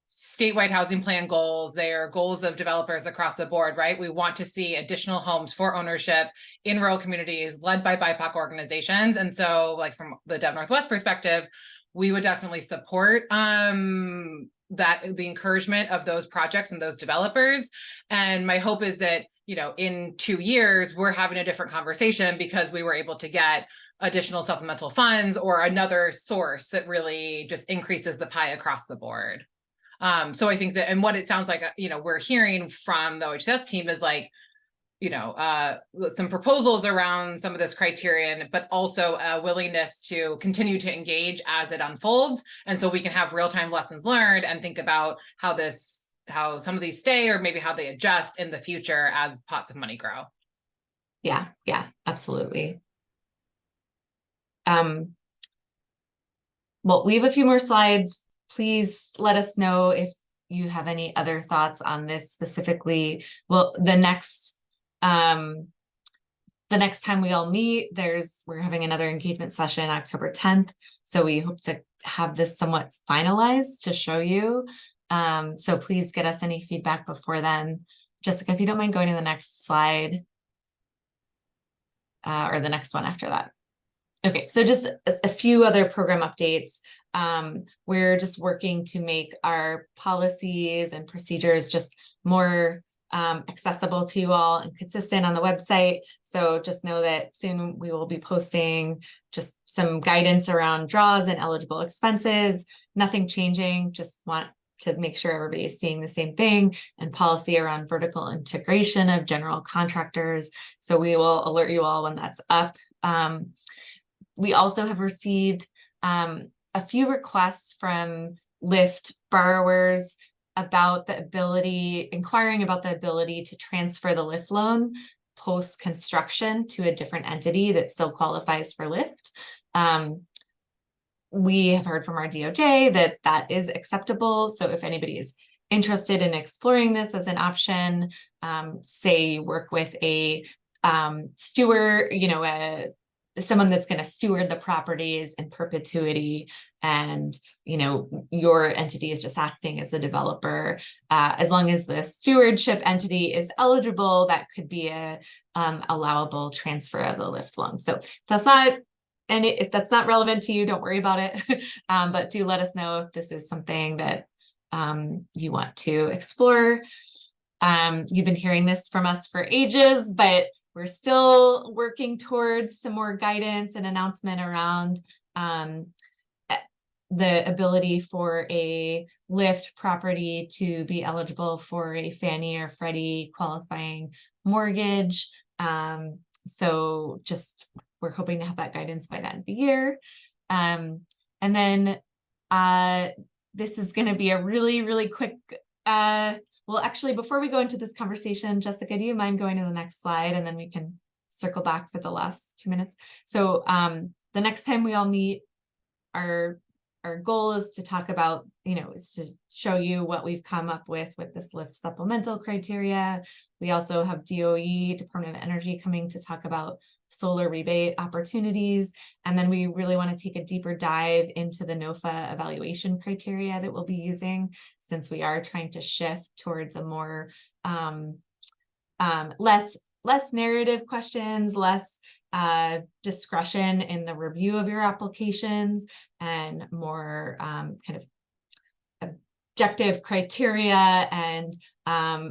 statewide housing plan goals. They are goals of developers across the board, right? We want to see additional homes for ownership in rural communities led by BIPOC organizations. And so like from the Dev Northwest perspective, we would definitely support the encouragement of those projects and those developers. And my hope is that, in 2 years, we're having a different conversation because we were able to get additional supplemental funds or another source that really just increases the pie across the board. So I think that, and what it sounds like, we're hearing from the OHS team is like, some proposals around some of this criterion, but also a willingness to continue to engage as it unfolds. And so we can have real-time lessons learned and think about how some of these stay or maybe how they adjust in the future as pots of money grow. Yeah, absolutely. Well, we have a few more slides. Please let us know if you have any other thoughts on this specifically. Well, the next time we all meet, we're having another engagement session October 10th. So we hope to have this somewhat finalized to show you. So please get us any feedback before then. Jessica, if you don't mind going to the next slide, or the next one after that. Okay, so just a few other program updates. We're just working to make our policies and procedures just more accessible to you all and consistent on the website. So just know that soon we will be posting just some guidance around draws and eligible expenses. Nothing changing, just want to make sure everybody is seeing the same thing, and policy around vertical integration of general contractors. So we will alert you all when that's up. We also have received a few requests from LIFT borrowers about inquiring about the ability to transfer the LIFT loan post-construction to a different entity that still qualifies for LIFT. We have heard from our DOJ that is acceptable. So if anybody is interested in exploring this as an option, say you work with a steward, someone that's going to steward the properties in perpetuity, and your entity is just acting as a developer, as long as the stewardship entity is eligible, that could be a allowable transfer of the LIFT loan. So if that's not relevant to you, don't worry about it. But do let us know if this is something that you want to explore. You've been hearing this from us for ages, but we're still working towards some more guidance and announcement around the ability for a LIFT property to be eligible for a Fannie or Freddie qualifying mortgage. So just we're hoping to have that guidance by the end of the year. And then this is going to be a really, really quick well, actually, before we go into this conversation, Jessica, do you mind going to the next slide, and then we can circle back for the last 2 minutes? So the next time we all meet, our goal is to talk about, is to show you what we've come up with this LIFT supplemental criteria. We also have DOE, Department of Energy, coming to talk about solar rebate opportunities. And then we really want to take a deeper dive into the NOFA evaluation criteria that we'll be using, since we are trying to shift towards a more less narrative questions, less discretion in the review of your applications, and more kind of objective criteria, and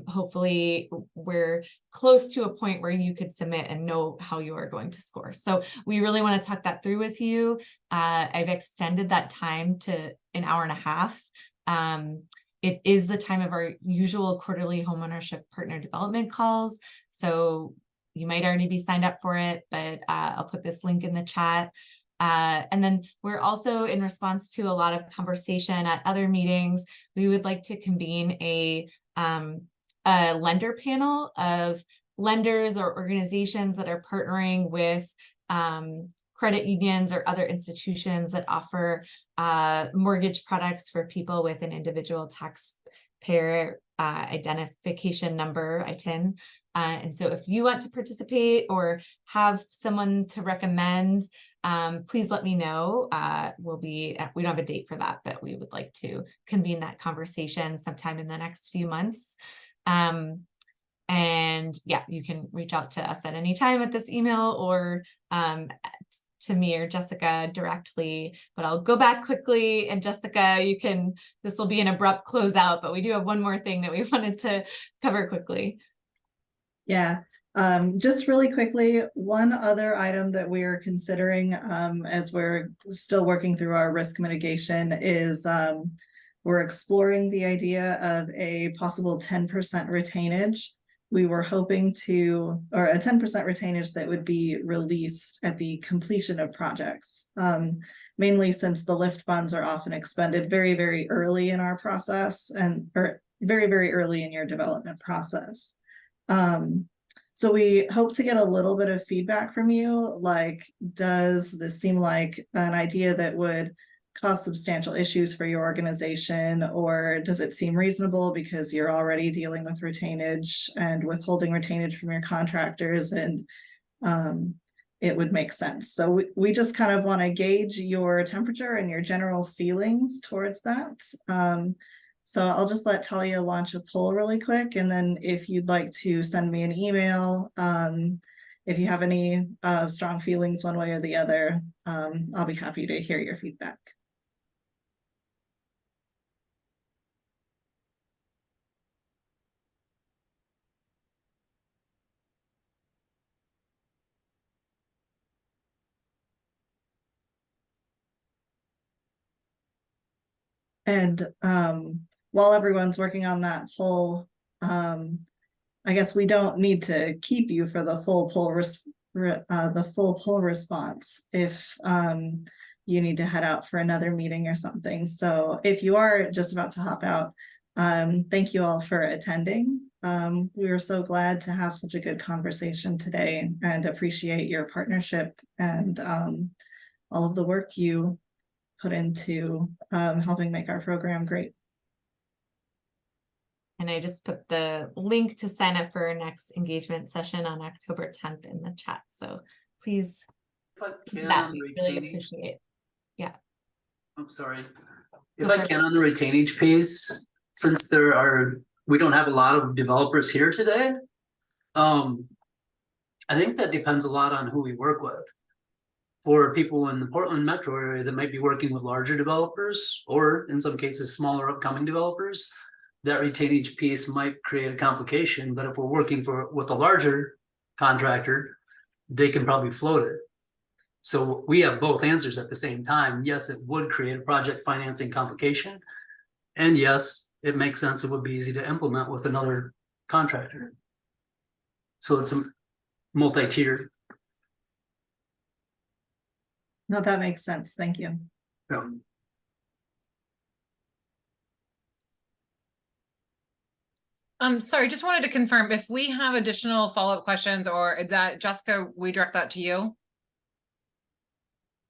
hopefully we're close to a point where you could submit and know how you are going to score. So we really want to talk that through with you. I've extended that time to an hour and a half. It is the time of our usual quarterly homeownership partner development calls. So you might already be signed up for it, but I'll put this link in the chat. And then we're also, in response to a lot of conversation at other meetings, we would like to convene a lender panel of lenders or organizations that are partnering with credit unions or other institutions that offer mortgage products for people with an individual taxpayer identification number, ITIN. And so if you want to participate or have someone to recommend, please let me know. We don't have a date for that, but we would like to convene that conversation sometime in the next few months. And yeah, you can reach out to us at any time at this email, or to me or Jessica directly, but I'll go back quickly. And Jessica, this will be an abrupt closeout, but we do have one more thing that we wanted to cover quickly. Yeah, just really quickly, one other item that we are considering as we're still working through our risk mitigation is we're exploring the idea of a possible 10% retainage. We were hoping to, or a 10% retainage that would be released at the completion of projects, mainly since the LIFT funds are often expended very, very early in our process, or very, very early in your development process. So we hope to get a little bit of feedback from you, like, does this seem like an idea that would cause substantial issues for your organization, or does it seem reasonable because you're already dealing with retainage and withholding retainage from your contractors, and it would make sense. So we just kind of want to gauge your temperature and your general feelings towards that. So I'll just let Talia launch a poll really quick, and then if you'd like to send me an email, if you have any strong feelings one way or the other, I'll be happy to hear your feedback. And while everyone's working on that poll, I guess we don't need to keep you for the full poll response if you need to head out for another meeting or something. So if you are just about to hop out, thank you all for attending. We were so glad to have such a good conversation today, and appreciate your partnership and all of the work you put into helping make our program great. And I just put the link to sign up for our next engagement session on October 10th in the chat. So please do that. We really appreciate it. Yeah. I'm sorry. If I can, on the retainage piece, since we don't have a lot of developers here today, I think that depends a lot on who we work with. For people in the Portland metro area that might be working with larger developers, or in some cases smaller upcoming developers, that retainage piece might create a complication. But if we're working with a larger contractor, they can probably float it. So we have both answers at the same time. Yes, it would create a project financing complication, and yes, it makes sense. It would be easy to implement with another contractor. So it's a multi-tiered. No, that makes sense. Thank you. Yeah. Sorry, just wanted to confirm if we have additional follow-up questions, or that, Jessica, we direct that to you.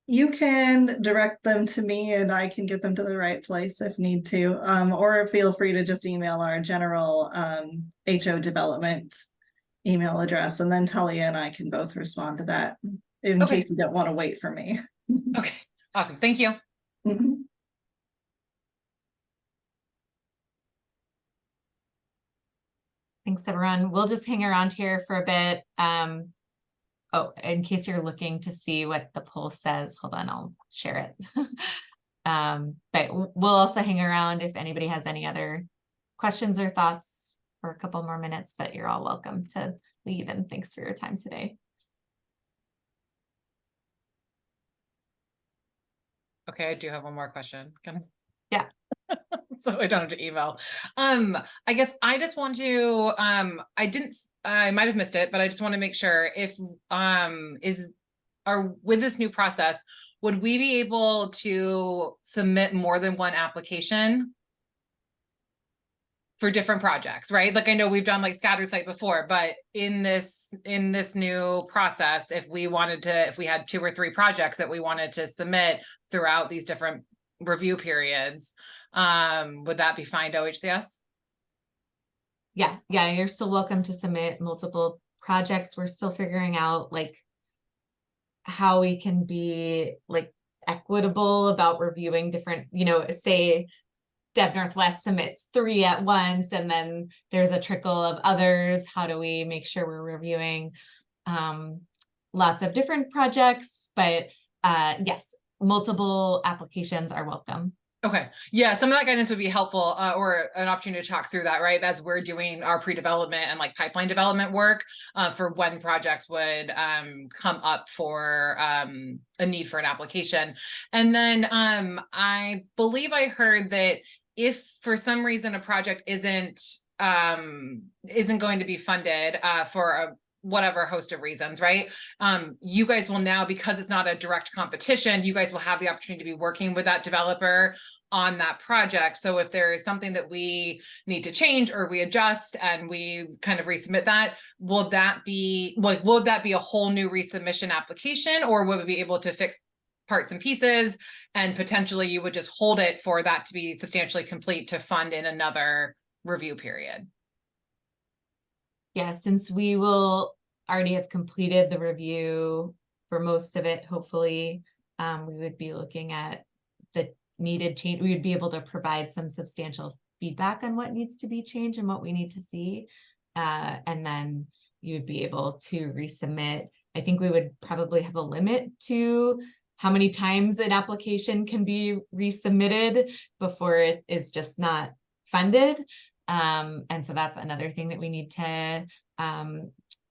You can direct them to me and I can get them to the right place if need to, or feel free to just email our general HO development email address, and then Talia and I can both respond to that in case you don't want to wait for me. Okay, awesome. Thank you. Mm-hmm. Thanks, everyone. We'll just hang around here for a bit. Oh, in case you're looking to see what the poll says, hold on, I'll share it. But we'll also hang around if anybody has any other questions or thoughts for a couple more minutes, but you're all welcome to leave, and thanks for your time today. Okay, I do have one more question. Can I? Yeah. So I don't have to email. I guess I just want to, I might have missed it, but I just want to make sure if, with this new process, would we be able to submit more than one application for different projects, right? Like I know we've done like scattered site before, but in this new process, if we had 2 or 3 projects that we wanted to submit throughout these different review periods, would that be fine to OHCS? Yeah, you're still welcome to submit multiple projects. We're still figuring out like how we can be like equitable about reviewing different, say Dev Northwest submits 3 at once, and then there's a trickle of others. How do we make sure we're reviewing lots of different projects? But yes, multiple applications are welcome. Okay. Yeah. Some of that guidance would be helpful, or an opportunity to talk through that, right? As we're doing our pre-development and like pipeline development work, for when projects would come up for a need for an application. And then I believe I heard that if for some reason a project isn't going to be funded for a whatever host of reasons, right? You guys will now, because it's not a direct competition, you guys will have the opportunity to be working with that developer on that project. So if there is something that we need to change or we adjust and we kind of resubmit that, will that be a whole new resubmission application, or will we be able to fix parts and pieces, and potentially you would just hold it for that to be substantially complete to fund in another review period? Yeah, since we will already have completed the review for most of it, hopefully, we would be looking at the needed change. We would be able to provide some substantial feedback on what needs to be changed and what we need to see. And then you would be able to resubmit. I think we would probably have a limit to how many times an application can be resubmitted before it is just not funded. And so that's another thing that we need to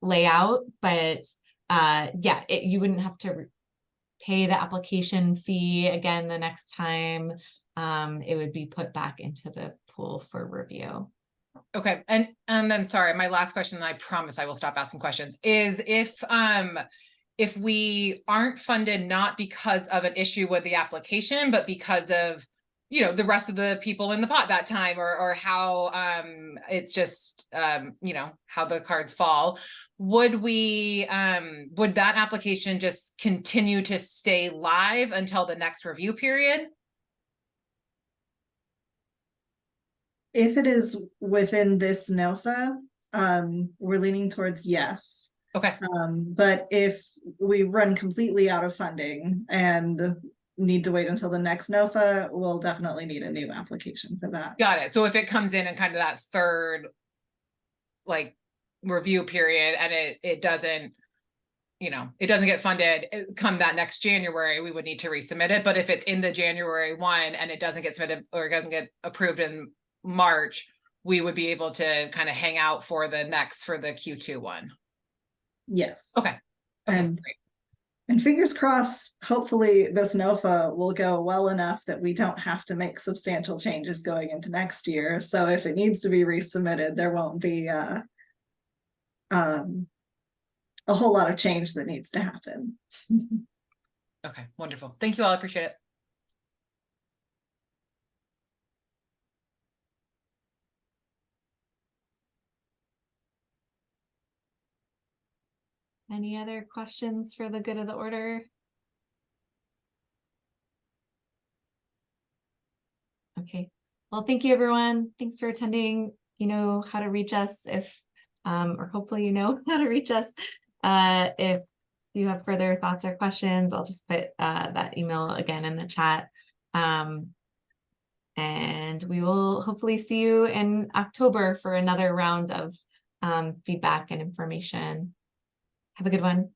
lay out. But yeah, you wouldn't have to pay the application fee again the next time. It would be put back into the pool for review. Okay. And then sorry, my last question, and I promise I will stop asking questions, is if we aren't funded, not because of an issue with the application, but because of, the rest of the people in the pot that time, or how it's just, how the cards fall, would that application just continue to stay live until the next review period? If it is within this NOFA, we're leaning towards yes. Okay. But if we run completely out of funding and need to wait until the next NOFA, we'll definitely need a new application for that. Got it. So if it comes in kind of that third like review period and it doesn't, it doesn't get funded come that next January, we would need to resubmit it. But if it's in the January 1 and it doesn't get submitted or it doesn't get approved in March, we would be able to kind of hang out for the Q2 one. Yes. Okay. Great. And fingers crossed, hopefully this NOFA will go well enough that we don't have to make substantial changes going into next year. So if it needs to be resubmitted, there won't be a whole lot of change that needs to happen. Okay, wonderful. Thank you all. I appreciate it. Any other questions for the good of the order? Okay, well, thank you, everyone. Thanks for attending. You know how to reach us if, or hopefully you know how to reach us. If you have further thoughts or questions, I'll just put that email again in the chat. And we will hopefully see you in October for another round of feedback and information. Have a good one.